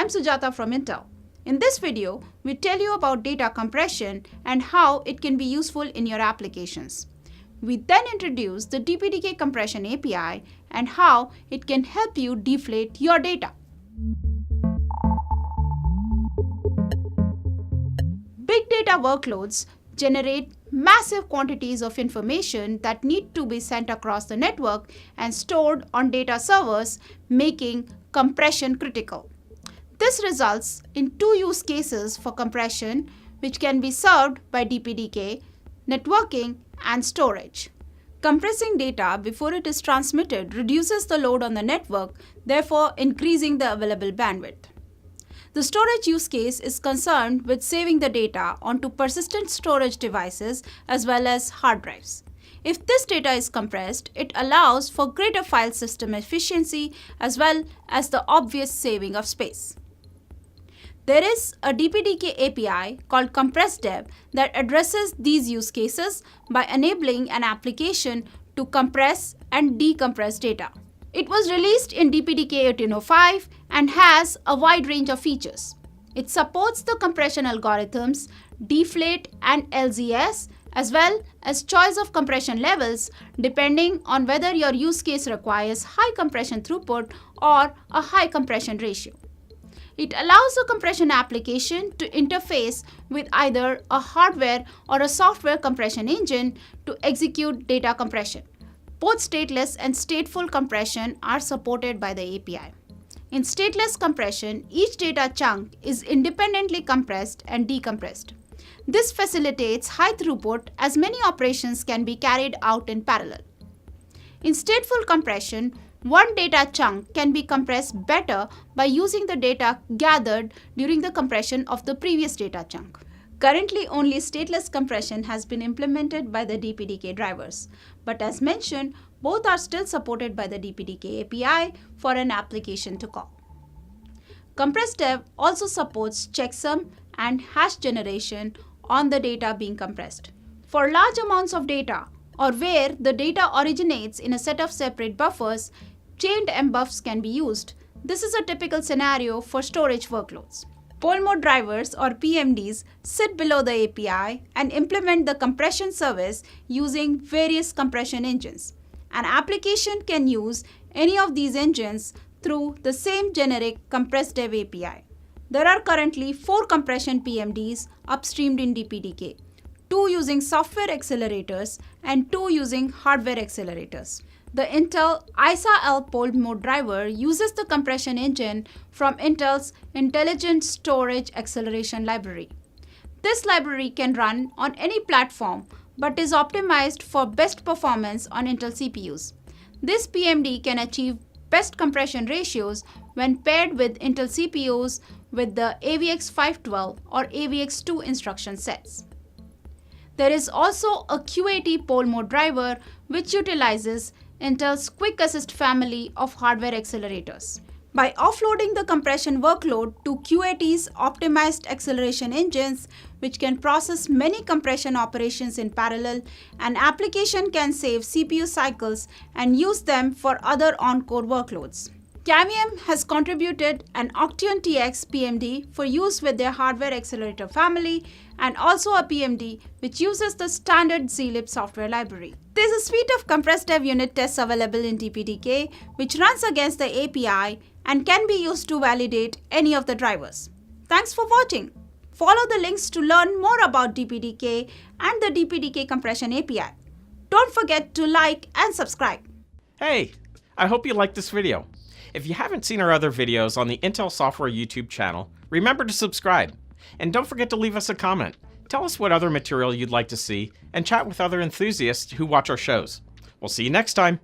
I'm Sujata from Intel. In this video, we tell you about data compression and how it can be useful in your applications. We then introduce the DPDK compression API and how it can help you deflate your data. Big data workloads generate massive quantities of information that need to be sent across the network and stored on data servers, making compression critical. This results in two use cases for compression, which can be served by DPDK, networking, and storage. Compressing data before it is transmitted reduces the load on the network, therefore increasing the available bandwidth. The storage use case is concerned with saving the data onto persistent storage devices as well as hard drives. If this data is compressed, it allows for greater file system efficiency as well as the obvious saving of space. There is a DPDK API called CompressDev that addresses these use cases by enabling an application to compress and decompress data. It was released in DPDK 1805 and has a wide range of features. It supports the compression algorithms Deflate and LZS as well as choice of compression levels depending on whether your use case requires high compression throughput or a high compression ratio. It allows a compression application to interface with either a hardware or a software compression engine to execute data compression. Both stateless and stateful compression are supported by the API. In stateless compression, each data chunk is independently compressed and decompressed. This facilitates high throughput as many operations can be carried out in parallel. In stateful compression, one data chunk can be compressed better by using the data gathered during the compression of the previous data chunk. Currently, only stateless compression has been implemented by the DPDK drivers, but as mentioned, both are still supported by the DPDK API for an application to call. CompressDev also supports checksum and hash generation on the data being compressed. For large amounts of data, or where the data originates in a set of separate buffers, chained mbuffs can be used. This is a typical scenario for storage workloads. Pole mode drivers or PMDs sit below the API and implement the compression service using various compression engines. An application can use any of these engines through the same generic CompressDev API. There are currently 4 compression PMDs upstreamed in DPDK, 2 using software accelerators and 2 using hardware accelerators. The Intel ISA-L pole mode driver uses the compression engine from Intel's Intelligent Storage Acceleration library. This library can run on any platform but is optimized for best performance on Intel CPUs. This PMD can achieve best compression ratios when paired with Intel CPUs with the AVX512 or AVX2 instruction sets. There is also a QAT pole mode driver which utilizes Intel's Quick Assist family of hardware accelerators. By offloading the compression workload to QAT's optimized acceleration engines, which can process many compression operations in parallel, an application can save CPU cycles and use them for other on-core workloads. Cavium has contributed an Octeon TX PMD for use with their hardware accelerator family and also a PMD which uses the standard zlib software library. There is a suite of CompressDev unit tests available in DPDK which runs against the API and can be used to validate any of the drivers. Thanks for watching. Follow the links to learn more about DPDK and the DPDK compression API. Don't forget to like and subscribe. Hey, I hope you liked this video. If you haven't seen our other videos on the Intel Software YouTube channel, remember to subscribe. And don't forget to leave us a comment. Tell us what other material you'd like to see and chat with other enthusiasts who watch our shows. We'll see you next time.